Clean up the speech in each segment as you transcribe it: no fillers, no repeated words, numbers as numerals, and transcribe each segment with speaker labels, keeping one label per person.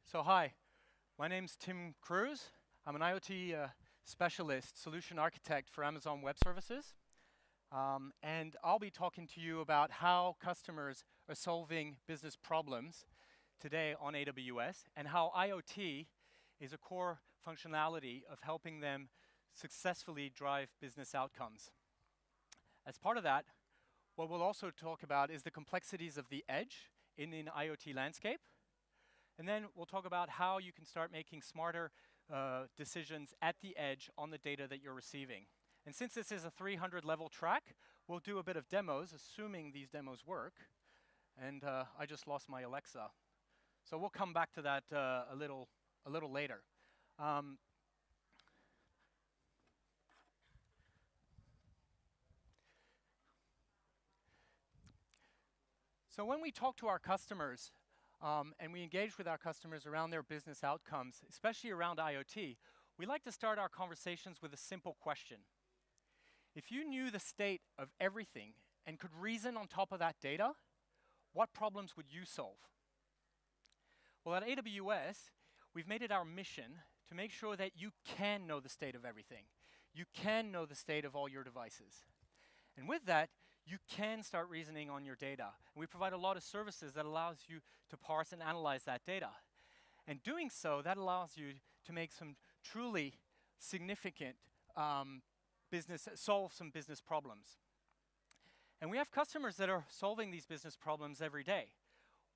Speaker 1: So hi, my name's Tim Cruse. I'm an IoT specialist, solution architect for Amazon Web Services. And I'll be talking to you about how customers are solving business problems today on AWS and how IoT is a core functionality of helping them successfully drive business outcomes. As part of that, what we'll also talk about is the complexities of the edge in an IoT landscape. And then we'll talk about how you can start making smarter decisions at the edge on the data that you're receiving. And since this is a 300-level track, we'll do a bit of demos, assuming these demos work. And I just lost my Alexa. So we'll come back to that a little later. So when we talk to our customers, and we engage with our customers around their business outcomes, especially around IoT, we like to start our conversations with a simple question. If you knew the state of everything and could reason on top of that data, what problems would you solve? Well, at AWS, we've made it our mission to make sure that you can know the state of everything. You can know the state of all your devices. And with that, you can start reasoning on your data. And we provide a lot of services that allows you to parse and analyze that data. And doing so, that allows you to make some truly significant solve some business problems. And we have customers that are solving these business problems every day.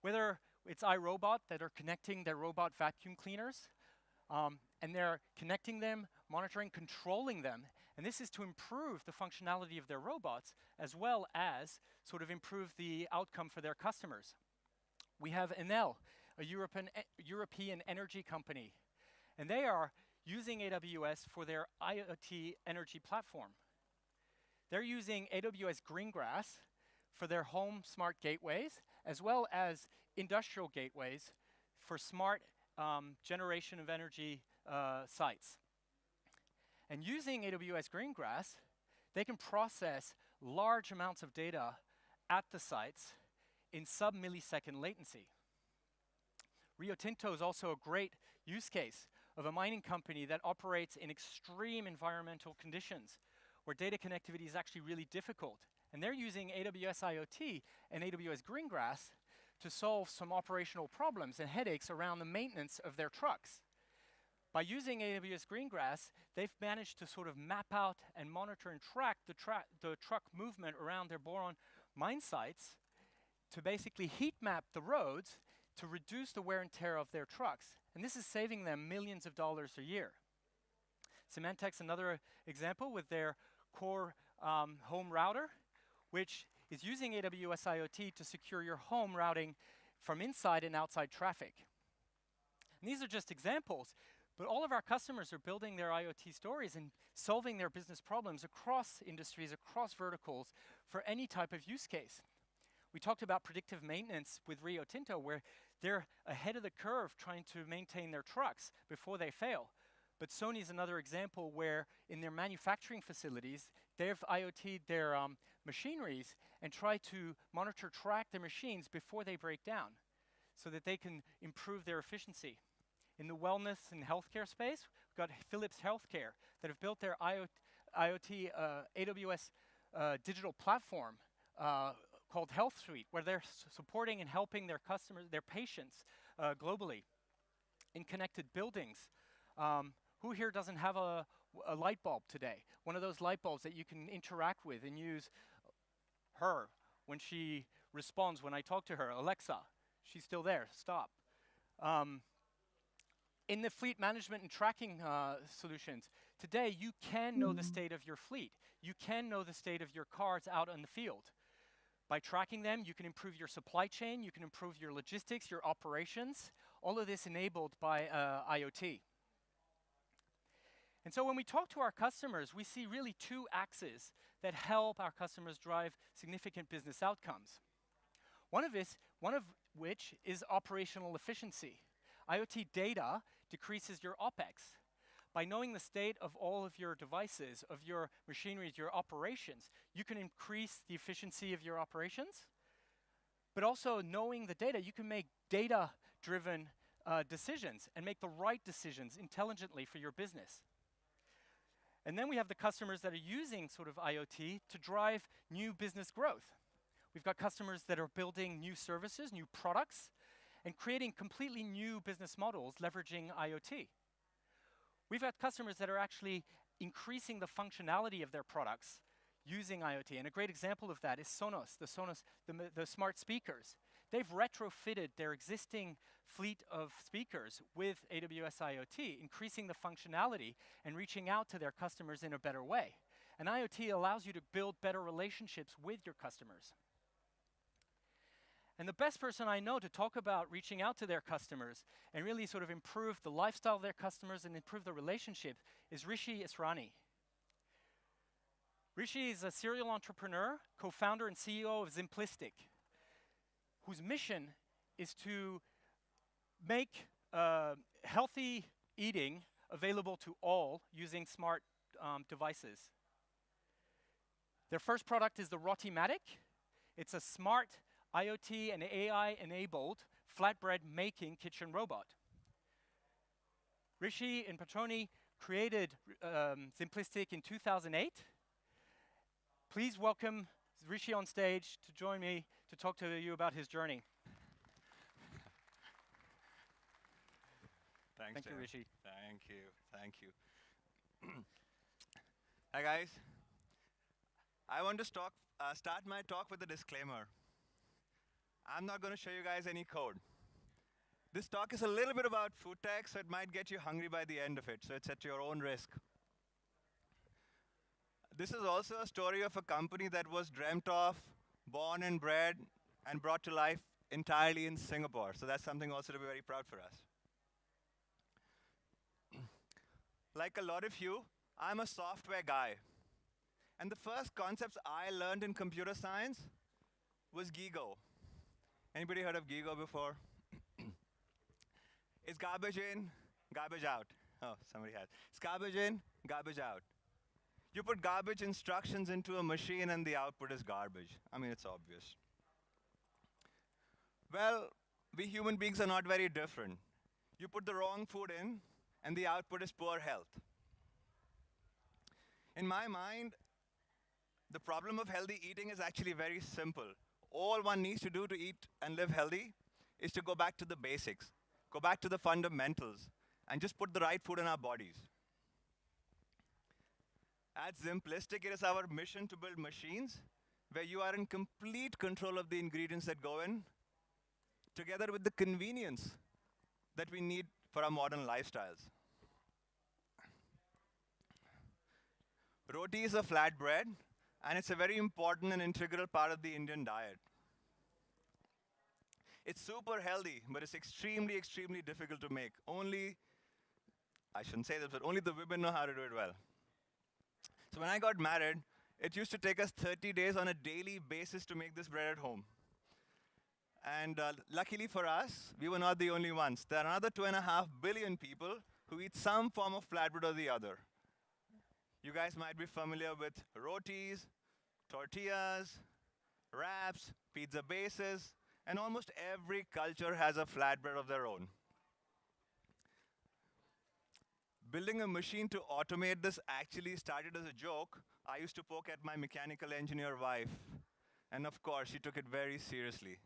Speaker 1: Whether it's iRobot that are connecting their robot vacuum cleaners, and they're connecting them, monitoring, controlling them. And this is to improve the functionality of their robots, as well as sort of improve the outcome for their customers. We have Enel, a European energy company. And they are using AWS for their IoT energy platform. They're using AWS Greengrass for their home smart gateways, as well as industrial gateways for smart generation of energy sites. And using AWS Greengrass, they can process large amounts of data at the sites in sub-millisecond latency. Rio Tinto is also a great use case of a mining company that operates in extreme environmental conditions where data connectivity is actually really difficult. And they're using AWS IoT and AWS Greengrass to solve some operational problems and headaches around the maintenance of their trucks. By using AWS Greengrass, they've managed to sort of map out and monitor and track the truck movement around their boron mine sites to basically heat map the roads to reduce the wear and tear of their trucks. And this is saving them millions of dollars a year. Symantec's another example with their core home router, which is using AWS IoT to secure your home routing from inside and outside traffic. And these are just examples, but all of our customers are building their IoT stories and solving their business problems across industries, across verticals, for any type of use case. We talked about predictive maintenance with Rio Tinto, where they're ahead of the curve trying to maintain their trucks before they fail. But Sony is another example where in their manufacturing facilities, they've IoT'd their machineries and try to monitor, track their machines before they break down so that they can improve their efficiency. In the wellness and healthcare space, we've got Philips Healthcare that have built their IoT AWS digital platform called Health Suite, where they're supporting and helping their customers, their patients globally. In connected buildings, who here doesn't have a light bulb today? One of those light bulbs that you can interact with and use her when she responds when I talk to her. Alexa, she's still there, stop. In the fleet management and tracking solutions, today you can know the state of your fleet. You can know the state of your cars out on the field. By tracking them, you can improve your supply chain, you can improve your logistics, your operations, all of this enabled by IoT. And so when we talk to our customers, we see really two axes that help our customers drive significant business outcomes. One of which is operational efficiency. IoT data decreases your OpEx. By knowing the state of all of your devices, of your machinery, your operations, you can increase the efficiency of your operations. But also knowing the data, you can make data-driven decisions and make the right decisions intelligently for your business. And then we have the customers that are using sort of IoT to drive new business growth. We've got customers that are building new services, new products, and creating completely new business models leveraging IoT. We've got customers that are actually increasing the functionality of their products using IoT. And a great example of that is Sonos, the smart speakers. They've retrofitted their existing fleet of speakers with AWS IoT, increasing the functionality and reaching out to their customers in a better way. And IoT allows you to build better relationships with your customers. And the best person I know to talk about reaching out to their customers and really sort of improve the lifestyle of their customers and improve the relationship is Rishi Israni. Rishi is a serial entrepreneur, co-founder and CEO of Zimplistic, whose mission is to make healthy eating available to all using smart devices. Their first product is the Rotimatic. It's a smart IoT and AI-enabled flatbread making kitchen robot. Rishi and Petroni created Zimplistic in 2008. Please welcome Rishi on stage to join me to talk to you about his journey.
Speaker 2: Thank
Speaker 1: you, Rishi.
Speaker 2: Thank you. Hi guys. I want to start my talk with a disclaimer. I'm not going to show you guys any code. This talk is a little bit about food tech, so it might get you hungry by the end of it, so it's at your own risk. This is also a story of a company that was dreamt of, born and bred, and brought to life entirely in Singapore. So that's something also to be very proud for us. Like a lot of you, I'm a software guy. And the first concepts I learned in computer science was GIGO. Anybody heard of GIGO before? It's garbage in, garbage out. Oh, somebody has. It's garbage in, garbage out. You put garbage instructions into a machine and the output is garbage. I mean, it's obvious. Well, we human beings are not very different. You put the wrong food in and the output is poor health. In my mind, the problem of healthy eating is actually very simple. All one needs to do to eat and live healthy is to go back to the basics, go back to the fundamentals, and just put the right food in our bodies. At Zimplistic, it is our mission to build machines where you are in complete control of the ingredients that go in, together with the convenience that we need for our modern lifestyles. Roti is a flatbread, and it's a very important and integral part of the Indian diet. It's super healthy, but it's extremely, extremely difficult to make. I shouldn't say this, but only the women know how to do it well. So when I got married, it used to take us 30 days on a daily basis to make this bread at home. And luckily for us, we were not the only ones. There are another 2.5 billion people who eat some form of flatbread or the other. You guys might be familiar with rotis, tortillas, wraps, pizza bases, and almost every culture has a flatbread of their own. Building a machine to automate this actually started as a joke. I used to poke at my mechanical engineer wife, and of course, she took it very seriously.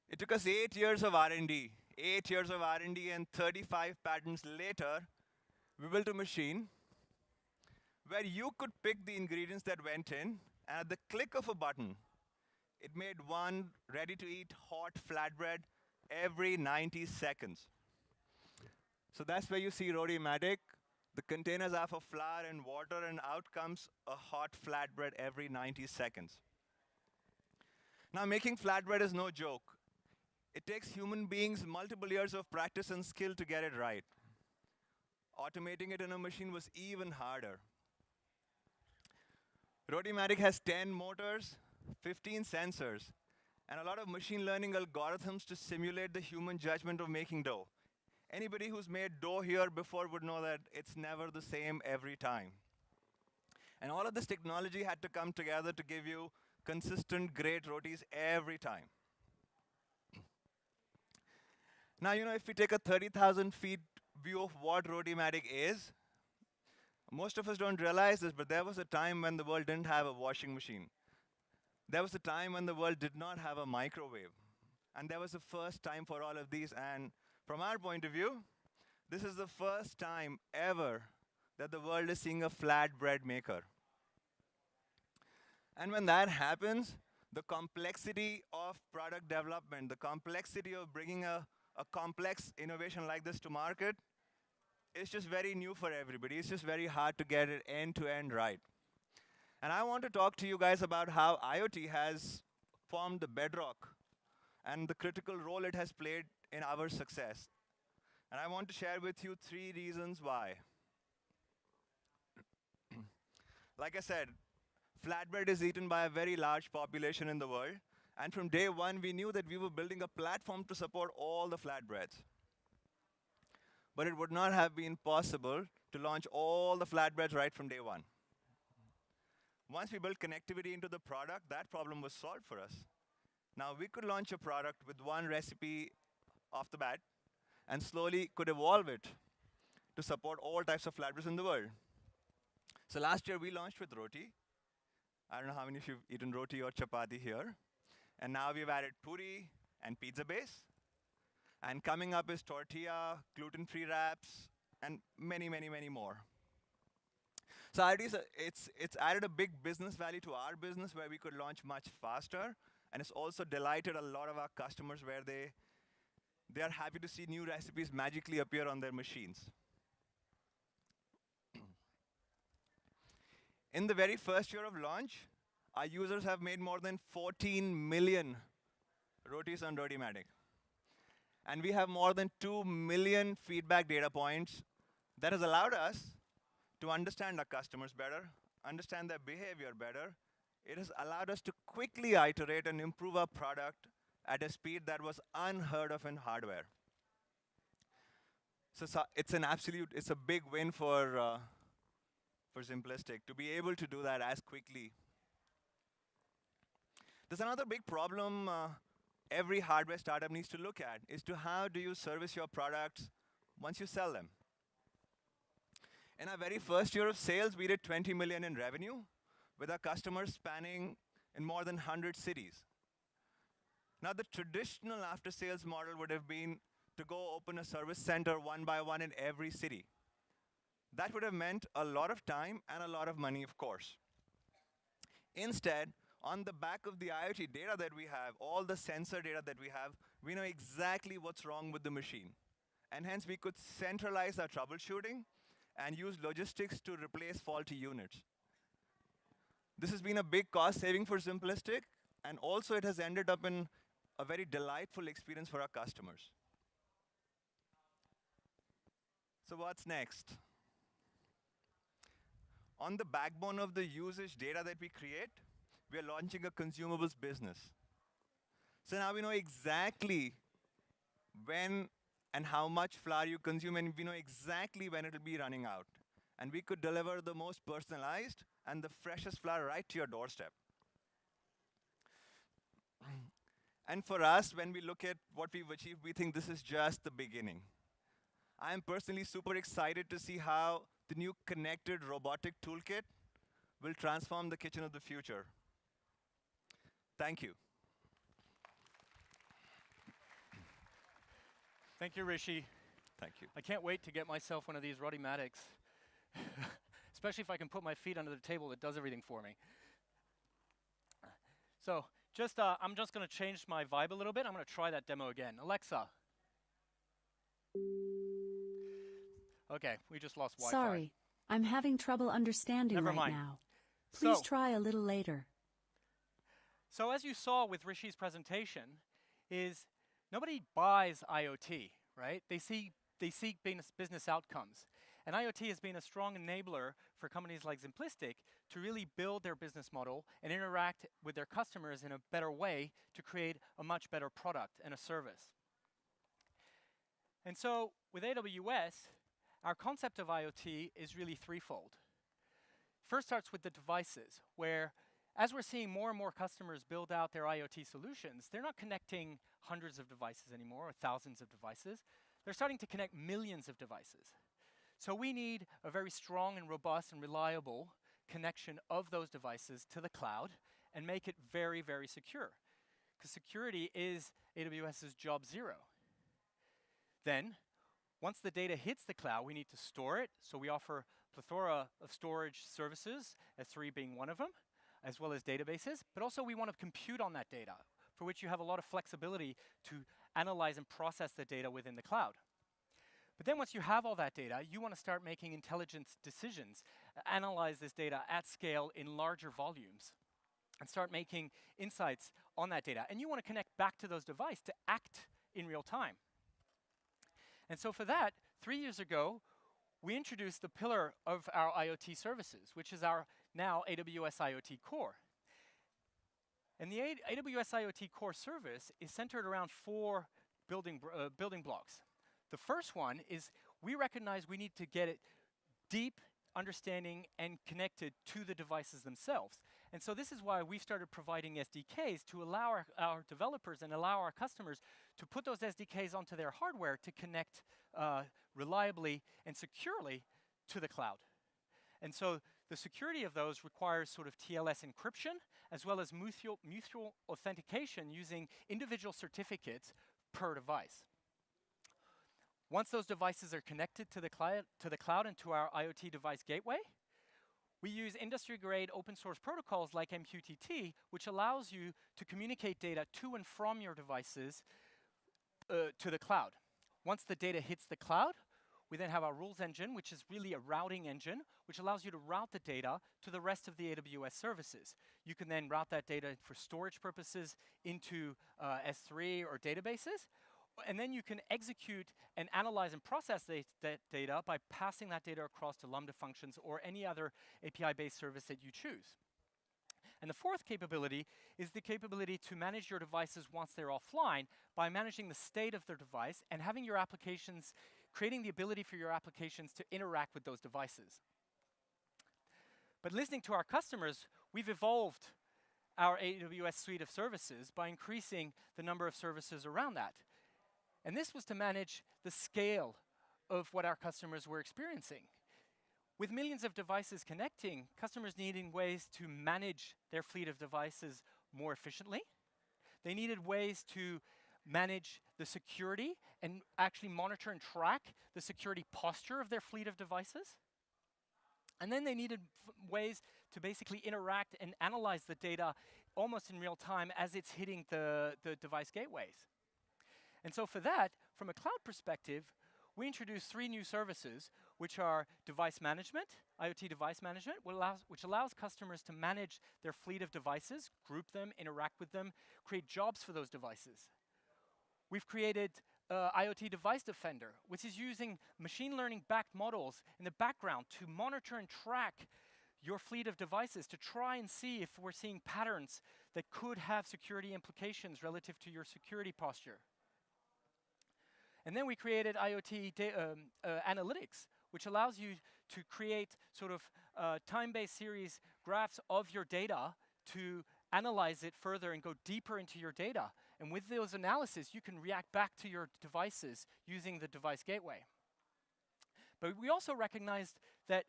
Speaker 2: It took us 8 years of R&D. 8 years of R&D and 35 patents later, we built a machine where you could pick the ingredients that went in, and at the click of a button, it made one ready-to-eat hot flatbread every 90 seconds. So that's where you see Rotimatic. The containers are for flour and water, and out comes a hot flatbread every 90 seconds. Now, making flatbread is no joke. It takes human beings multiple years of practice and skill to get it right. Automating it in a machine was even harder. Rotimatic has 10 motors, 15 sensors, and a lot of machine learning algorithms to simulate the human judgment of making dough. Anybody who's made dough here before would know that it's never the same every time. And all of this technology had to come together to give you consistent, great rotis every time. Now, if we take a 30,000 feet view of what Rotimatic is, most of us don't realize this, but there was a time when the world didn't have a washing machine. There was a time when the world did not have a microwave. And there was the first time for all of these. And from our point of view, this is the first time ever that the world is seeing a flatbread maker. And when that happens, the complexity of product development, the complexity of bringing a complex innovation like this to market, is just very new for everybody. It's just very hard to get it end-to-end right. And I want to talk to you guys about how IoT has formed the bedrock and the critical role it has played in our success. And I want to share with you 3 reasons why. Like I said, flatbread is eaten by a very large population in the world. And from day one, we knew that we were building a platform to support all the flatbreads. But it would not have been possible to launch all the flatbreads right from day one. Once we built connectivity into the product, that problem was solved for us. Now, we could launch a product with one recipe off the bat and slowly could evolve it to support all types of flatbreads in the world. So last year, we launched with roti. I don't know how many of you have eaten roti or chapati here. And now we've added puri and pizza base. And coming up is tortilla, gluten-free wraps, and many, many, many more. So it's added a big business value to our business where we could launch much faster. And it's also delighted a lot of our customers where they are happy to see new recipes magically appear on their machines. In the very first year of launch, our users have made more than 14 million rotis on Rotimatic. And we have more than 2 million feedback data points that has allowed us to understand our customers better, understand their behavior better. It has allowed us to quickly iterate and improve our product at a speed that was unheard of in hardware. So it's a big win for Zimplistic to be able to do that as quickly. There's another big problem every hardware startup needs to look at, is to how do you service your products once you sell them. In our very first year of sales, we did 20 million in revenue, with our customers spanning in more than 100 cities. Now, the traditional after-sales model would have been to go open a service center one by one in every city. That would have meant a lot of time and a lot of money, of course. Instead, on the back of the IoT data that we have, all the sensor data that we have, we know exactly what's wrong with the machine. And hence, we could centralize our troubleshooting and use logistics to replace faulty units. This has been a big cost saving for Zimplistic, and also it has ended up in a very delightful experience for our customers. So what's next? On the backbone of the usage data that we create, we are launching a consumables business. So now we know exactly when and how much flour you consume, and we know exactly when it will be running out. And we could deliver the most personalized and the freshest flour right to your doorstep. And for us, when we look at what we've achieved, we think this is just the beginning. I am personally super excited to see how the new connected robotic toolkit will transform the kitchen of the future. Thank you.
Speaker 1: Thank you, Rishi.
Speaker 2: Thank you.
Speaker 1: I can't wait to get myself one of these Rotimatics, especially if I can put my feet under the table that does everything for me. So I'm just going to change my vibe a little bit. I'm going to try that demo again. Alexa. Okay, we just lost Wi-Fi.
Speaker 3: Sorry, I'm having trouble understanding
Speaker 1: Never
Speaker 3: right
Speaker 1: mind.
Speaker 3: now. Please
Speaker 1: So-
Speaker 3: try a little later.
Speaker 1: So as you saw with Rishi's presentation, is nobody buys IoT, right? They seek business outcomes. And IoT has been a strong enabler for companies like Zimplistic to really build their business model and interact with their customers in a better way to create a much better product and a service. And so with AWS, our concept of IoT is really threefold. First starts with the devices, where as we're seeing more and more customers build out their IoT solutions, they're not connecting hundreds of devices anymore or thousands of devices. They're starting to connect millions of devices. So we need a very strong and robust and reliable connection of those devices to the cloud and make it very, very secure. Because security is AWS's job zero. Then, once the data hits the cloud, we need to store it. So we offer a plethora of storage services, S3 being one of them, as well as databases. But also we want to compute on that data, for which you have a lot of flexibility to analyze and process the data within the cloud. But then once you have all that data, you want to start making intelligent decisions, analyze this data at scale in larger volumes, and start making insights on that data. And you want to connect back to those devices to act in real time. And so for that, 3 years ago, we introduced the pillar of our IoT services, which is our now AWS IoT Core. And the AWS IoT Core service is centered around four building blocks. The first one is we recognize we need to get it deep understanding and connected to the devices themselves. And so this is why we started providing SDKs to allow our developers and allow our customers to put those SDKs onto their hardware to connect reliably and securely to the cloud. And so the security of those requires sort of TLS encryption as well as mutual authentication using individual certificates per device. Once those devices are connected to the cloud and to our IoT device gateway, we use industry-grade open source protocols like MQTT, which allows you to communicate data to and from your devices to the cloud. Once the data hits the cloud, we then have our rules engine, which is really a routing engine, which allows you to route the data to the rest of the AWS services. You can then route that data for storage purposes into S3 or databases, and then you can execute and analyze and process that data by passing that data across to Lambda functions or any other API-based service that you choose. And the fourth capability is the capability to manage your devices once they're offline by managing the state of their device and having your applications, creating the ability for your applications to interact with those devices. But listening to our customers, we've evolved our AWS suite of services by increasing the number of services around that. And this was to manage the scale of what our customers were experiencing. With millions of devices connecting, customers needed ways to manage their fleet of devices more efficiently. They needed ways to manage the security and actually monitor and track the security posture of their fleet of devices. And then they needed ways to basically interact and analyze the data almost in real time as it's hitting the device gateways. And so for that, from a cloud perspective, we introduced 3 new services, which are device management, IoT device management, which allows customers to manage their fleet of devices, group them, interact with them, create jobs for those devices. We've created IoT Device Defender, which is using machine learning-backed models in the background to monitor and track your fleet of devices to try and see if we're seeing patterns that could have security implications relative to your security posture. And then we created IoT analytics, which allows you to create sort of time-based series graphs of your data to analyze it further and go deeper into your data. And with those analysis, you can react back to your devices using the device gateway. But we also recognized that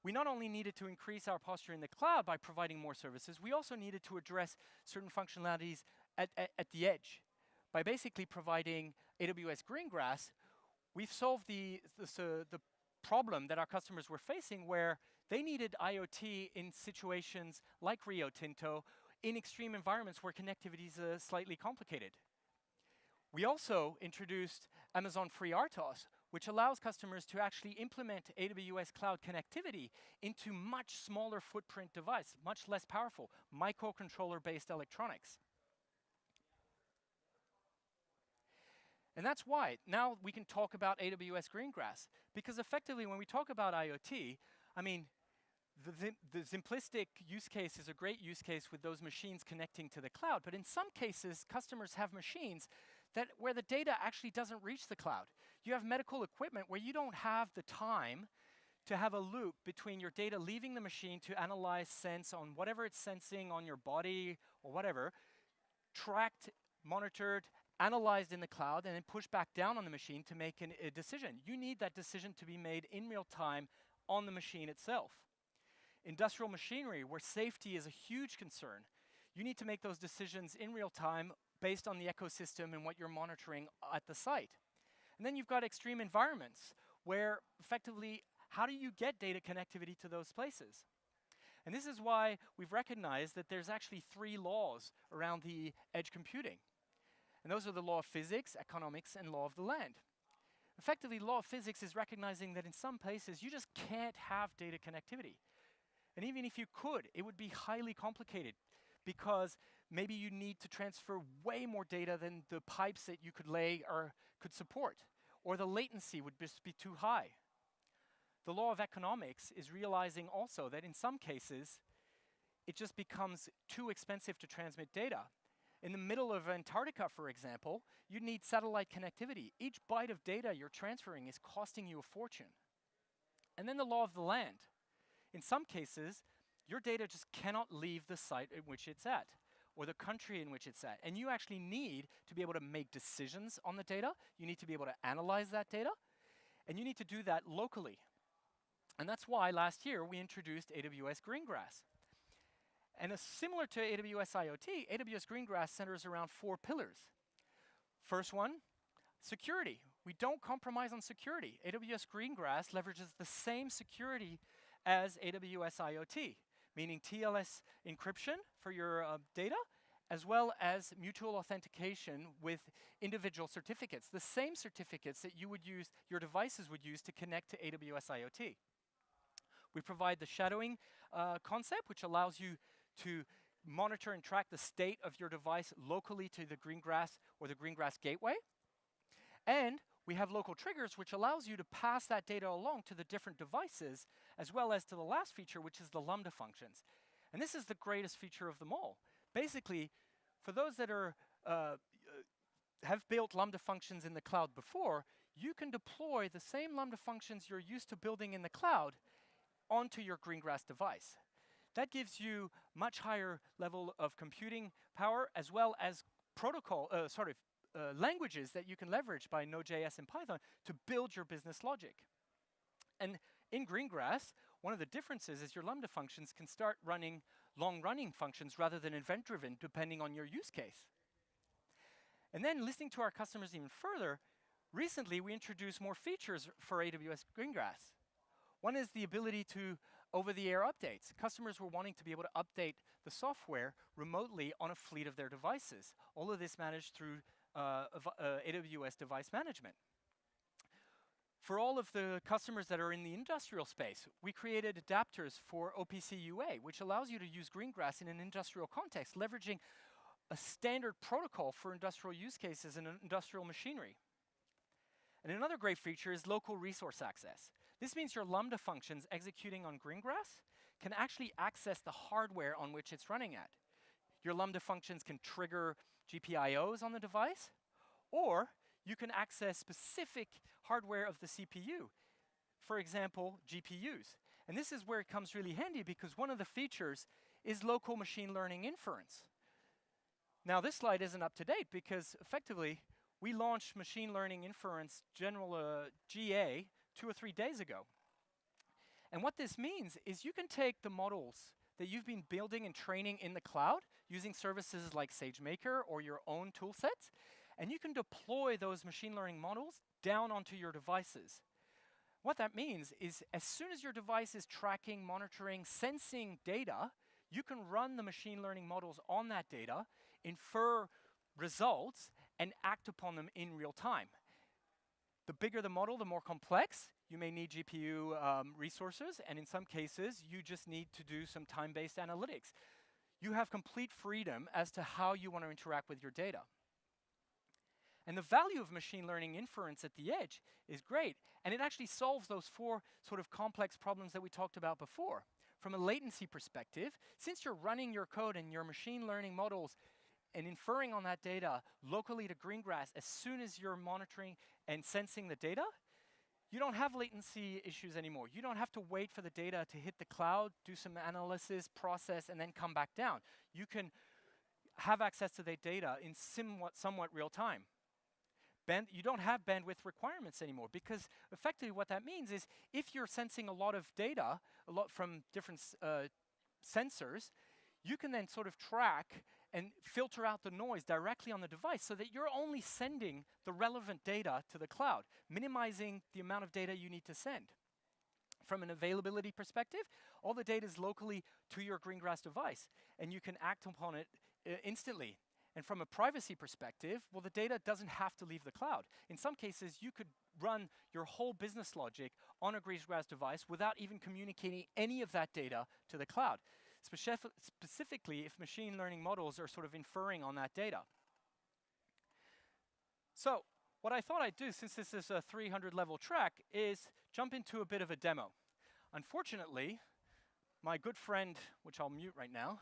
Speaker 1: we not only needed to increase our posture in the cloud by providing more services, we also needed to address certain functionalities at the edge. By basically providing AWS Greengrass, we've solved the problem that our customers were facing where they needed IoT in situations like Rio Tinto in extreme environments where connectivity is slightly complicated. We also introduced Amazon FreeRTOS, which allows customers to actually implement AWS cloud connectivity into much smaller footprint device, much less powerful, microcontroller-based electronics. And that's why now we can talk about AWS Greengrass, because effectively when we talk about IoT, I mean, the Zimplistic use case is a great use case with those machines connecting to the cloud, but in some cases, customers have machines where the data actually doesn't reach the cloud. You have medical equipment where you don't have the time to have a loop between your data leaving the machine to analyze, sense on whatever it's sensing on your body or whatever, tracked, monitored, analyzed in the cloud, and then pushed back down on the machine to make a decision. You need that decision to be made in real time on the machine itself. Industrial machinery, where safety is a huge concern, you need to make those decisions in real time based on the ecosystem and what you're monitoring at the site. And then you've got extreme environments, where effectively, how do you get data connectivity to those places? And this is why we've recognized that there's actually 3 laws around the edge computing. And those are the law of physics, economics, and law of the land. Effectively, law of physics is recognizing that in some places you just can't have data connectivity. And even if you could, it would be highly complicated because maybe you need to transfer way more data than the pipes that you could lay or could support, or the latency would just be too high. The law of economics is realizing also that in some cases, it just becomes too expensive to transmit data. In the middle of Antarctica, for example, you need satellite connectivity. Each byte of data you're transferring is costing you a fortune. And then the law of the land. In some cases, your data just cannot leave the site in which it's at, or the country in which it's at. And you actually need to be able to make decisions on the data. You need to be able to analyze that data. And you need to do that locally. And that's why last year we introduced AWS Greengrass. And similar to AWS IoT, AWS Greengrass centers around 4 pillars. First one, security. We don't compromise on security. AWS Greengrass leverages the same security as AWS IoT, meaning TLS encryption for your data, as well as mutual authentication with individual certificates, the same certificates that you would use, your devices would use to connect to AWS IoT. We provide the shadowing concept, which allows you to monitor and track the state of your device locally to the Greengrass or the Greengrass gateway. And we have local triggers, which allows you to pass that data along to the different devices, as well as to the last feature, which is the Lambda functions. And this is the greatest feature of them all. Basically, for those that are have built Lambda functions in the cloud before, you can deploy the same Lambda functions you're used to building in the cloud onto your Greengrass device. That gives you much higher level of computing power, as well as protocol, languages that you can leverage by Node.js and Python to build your business logic. And in Greengrass, one of the differences is your Lambda functions can start running long-running functions rather than event-driven, depending on your use case. And then listening to our customers even further, recently we introduced more features for AWS Greengrass. One is the ability to over-the-air updates. Customers were wanting to be able to update the software remotely on a fleet of their devices. All of this managed through AWS Device Management. For all of the customers that are in the industrial space, we created adapters for OPC UA, which allows you to use Greengrass in an industrial context, leveraging a standard protocol for industrial use cases and industrial machinery. And another great feature is local resource access. This means your Lambda functions executing on Greengrass can actually access the hardware on which it's running at. Your Lambda functions can trigger GPIOs on the device, or you can access specific hardware of the CPU, for example, GPUs. And this is where it comes really handy because one of the features is local machine learning inference. Now, this slide isn't up to date because effectively we launched machine learning inference general GA 2 or 3 days ago. And what this means is you can take the models that you've been building and training in the cloud using services like SageMaker or your own tool sets, and you can deploy those machine learning models down onto your devices. What that means is as soon as your device is tracking, monitoring, sensing data, you can run the machine learning models on that data, infer results, and act upon them in real time. The bigger the model, the more complex. You may need GPU resources, and in some cases, you just need to do some time-based analytics. You have complete freedom as to how you want to interact with your data. And the value of machine learning inference at the edge is great, and it actually solves those 4 sort of complex problems that we talked about before. From a latency perspective, since you're running your code and your machine learning models and inferring on that data locally to Greengrass as soon as you're monitoring and sensing the data, you don't have latency issues anymore. You don't have to wait for the data to hit the cloud, do some analysis, process, and then come back down. You can have access to that data in somewhat real time. You don't have bandwidth requirements anymore, because effectively what that means is if you're sensing a lot of data, a lot from different sensors, you can then sort of track and filter out the noise directly on the device so that you're only sending the relevant data to the cloud, minimizing the amount of data you need to send. From an availability perspective, all the data is locally to your Greengrass device, and you can act upon it instantly. And from a privacy perspective, well, the data doesn't have to leave the cloud. In some cases, you could run your whole business logic on a Greengrass device without even communicating any of that data to the cloud, specifically if machine learning models are sort of inferring on that data. So what I thought I'd do, since this is a 300-level track, is jump into a bit of a demo. Unfortunately, my good friend, which I'll mute right now,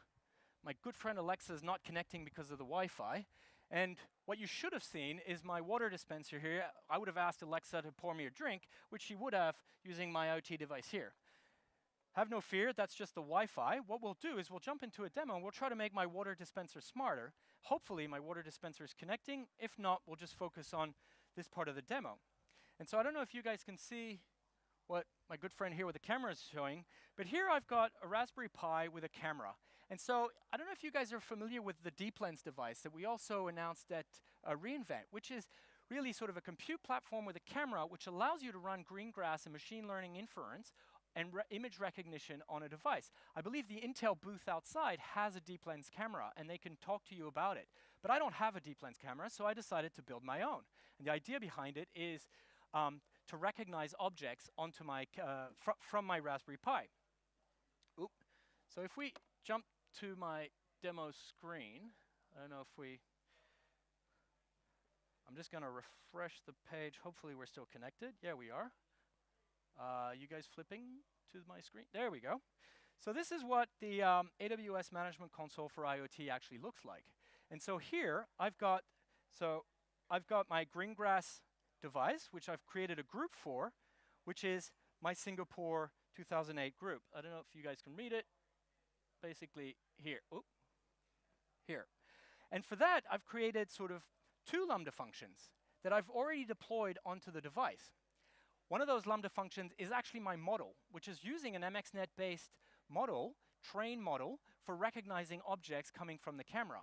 Speaker 1: my good friend Alexa is not connecting because of the Wi-Fi. And what you should have seen is my water dispenser here. I would have asked Alexa to pour me a drink, which she would have using my IoT device here. Have no fear, that's just the Wi-Fi. What we'll do is we'll jump into a demo and we'll try to make my water dispenser smarter. Hopefully my water dispenser is connecting. If not, we'll just focus on this part of the demo. And so I don't know if you guys can see what my good friend here with the camera is showing, but here I've got a Raspberry Pi with a camera. And so I don't know if you guys are familiar with the Deep Lens device that we also announced at reInvent, which is really sort of a compute platform with a camera which allows you to run Greengrass and machine learning inference and image recognition on a device. I believe the Intel booth outside has a Deep Lens camera, and they can talk to you about it. But I don't have a Deep Lens camera, so I decided to build my own. And the idea behind it is to recognize objects onto my from my Raspberry Pi. Oop. So if we jump to my demo screen, I don't know if I'm just going to refresh the page. Hopefully we're still connected. Yeah, we are. You guys flipping to my screen? There we go. So this is what the AWS Management Console for IoT actually looks like. And so here I've got my Greengrass device, which I've created a group for, which is my Singapore 2008 group. I don't know if you guys can read it. Basically here. Oop. Here. And for that, I've created sort of two Lambda functions that I've already deployed onto the device. One of those Lambda functions is actually my model, which is using an MXNet-based model, train model, for recognizing objects coming from the camera.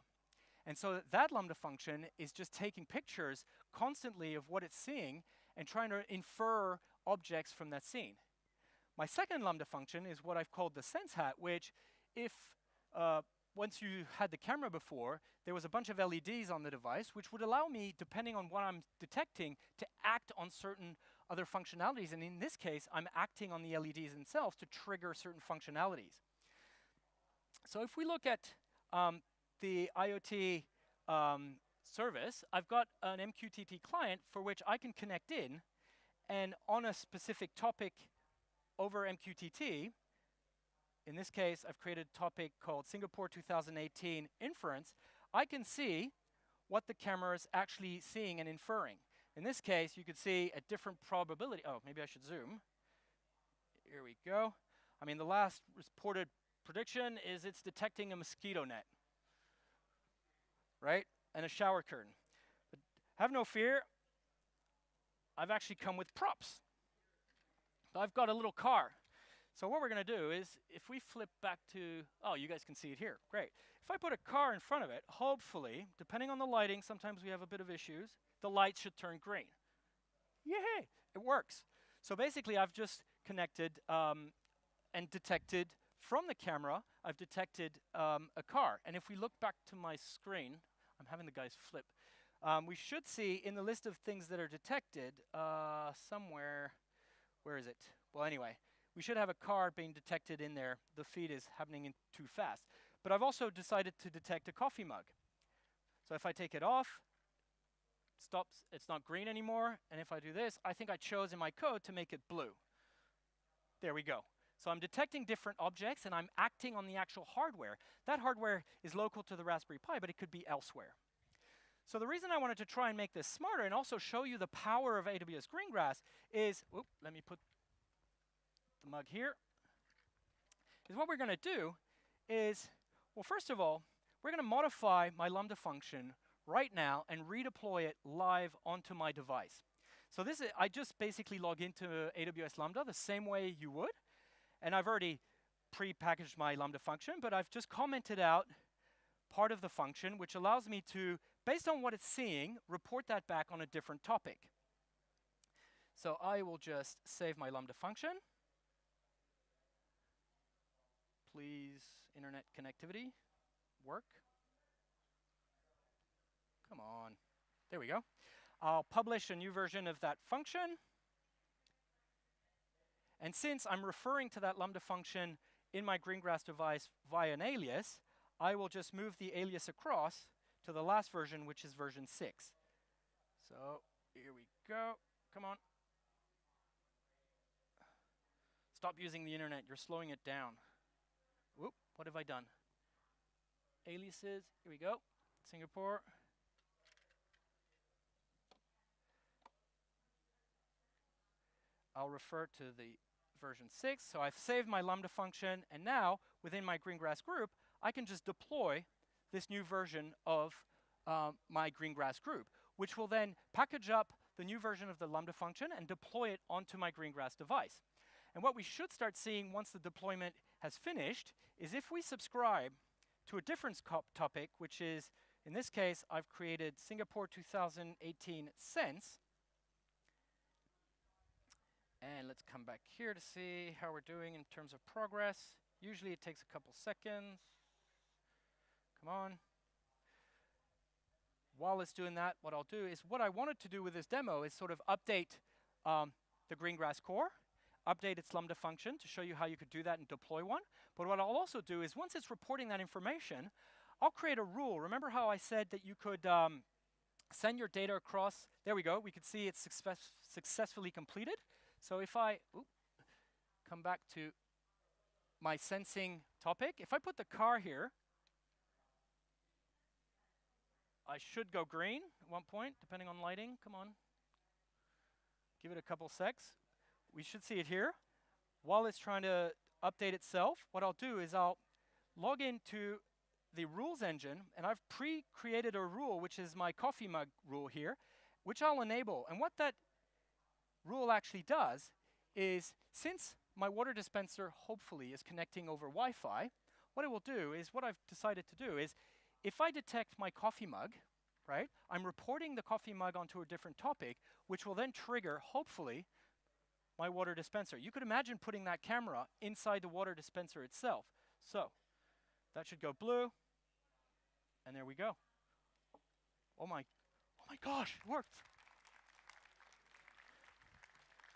Speaker 1: And so that Lambda function is just taking pictures constantly of what it's seeing and trying to infer objects from that scene. My second Lambda function is what I've called the sense hat, which if once you had the camera before, there was a bunch of LEDs on the device, which would allow me, depending on what I'm detecting, to act on certain other functionalities. And in this case, I'm acting on the LEDs themselves to trigger certain functionalities. So if we look at the IoT service, I've got an MQTT client for which I can connect in, and on a specific topic over MQTT, in this case, I've created a topic called Singapore 2018 Inference. I can see what the camera is actually seeing and inferring. In this case, you could see a different probability. Oh, maybe I should zoom. Here we go. I mean, the last reported prediction is it's detecting a mosquito net, right? And a shower curtain. But have no fear. I've actually come with props. So I've got a little car. So what we're going to do is, if we flip back to, oh, you guys can see it here. Great. If I put a car in front of it, hopefully, depending on the lighting, sometimes we have a bit of issues, the light should turn green. Yay! It works. So basically, I've just connected and detected from the camera, I've detected a car. And if we look back to my screen, I'm having the guys flip. We should see in the list of things that are detected somewhere, where is it? Well, anyway. We should have a car being detected in there. The feed is happening in too fast. But I've also decided to detect a coffee mug. So if I take it off, stops, it's not green anymore. And if I do this, I think I chose in my code to make it blue. There we go. So I'm detecting different objects, and I'm acting on the actual hardware. That hardware is local to the Raspberry Pi, but it could be elsewhere. So the reason I wanted to try and make this smarter and also show you the power of AWS Greengrass is, let me put the mug here, is what we're going to do is, well, first of all, we're going to modify my Lambda function right now and redeploy it live onto my device. So this is, I just basically log into AWS Lambda the same way you would, and I've already pre-packaged my Lambda function, but I've just commented out part of the function, which allows me to, based on what it's seeing, report that back on a different topic. So I will just save my Lambda function. Please, internet connectivity, work. Come on. There we go. I'll publish a new version of that function. And since I'm referring to that Lambda function in my Greengrass device via an alias, I will just move the alias across to the last version, which is version 6. So here we go. Come on. Stop using the internet. You're slowing it down. Whoop, what have I done? Aliases. Here we go. Singapore. I'll refer to the version 6. So I've saved my Lambda function, and now within my Greengrass group, I can just deploy this new version of my Greengrass group, which will then package up the new version of the Lambda function and deploy it onto my Greengrass device. And what we should start seeing once the deployment has finished is if we subscribe to a different topic, which is, in this case, I've created Singapore 2018 cents. And let's come back here to see how we're doing in terms of progress. Usually it takes a couple seconds. Come on. While it's doing that, what I'll do is, what I wanted to do with this demo is sort of update the Greengrass core, update its Lambda function to show you how you could do that and deploy one. But what I'll also do is, once it's reporting that information, I'll create a rule. Remember how I said that you could send your data across? There we go. We could see it's successfully completed. So if I come back to my sensing topic, if I put the car here, I should go green at one point, depending on lighting. Come on. Give it a couple secs. We should see it here. While it's trying to update itself, what I'll do is I'll log into the rules engine, and I've pre-created a rule, which is my coffee mug rule here, which I'll enable. And what that rule actually does is, since my water dispenser hopefully is connecting over Wi-Fi, what it will do is, what I've decided to do is, if I detect my coffee mug, right, I'm reporting the coffee mug onto a different topic, which will then trigger, hopefully, my water dispenser. You could imagine putting that camera inside the water dispenser itself. So that should go blue, and there we go. Oh my gosh, it worked.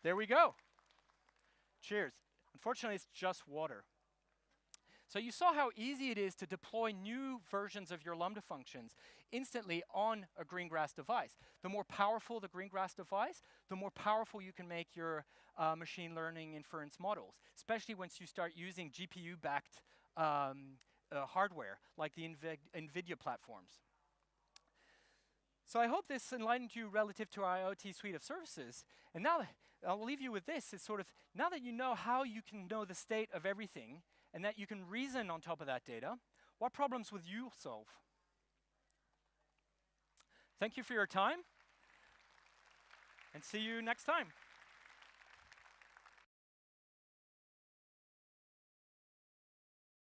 Speaker 1: There we go. Cheers. Unfortunately, it's just water. So you saw how easy it is to deploy new versions of your Lambda functions instantly on a Greengrass device. The more powerful the Greengrass device, the more powerful you can make your machine learning inference models, especially once you start using GPU-backed hardware like the NVIDIA platforms. So I hope this enlightened you relative to our IoT suite of services. And now I'll leave you with this. It's sort of, now that you know how you can know the state of everything and that you can reason on top of that data, what problems would you solve? Thank you for your time, and see you next time.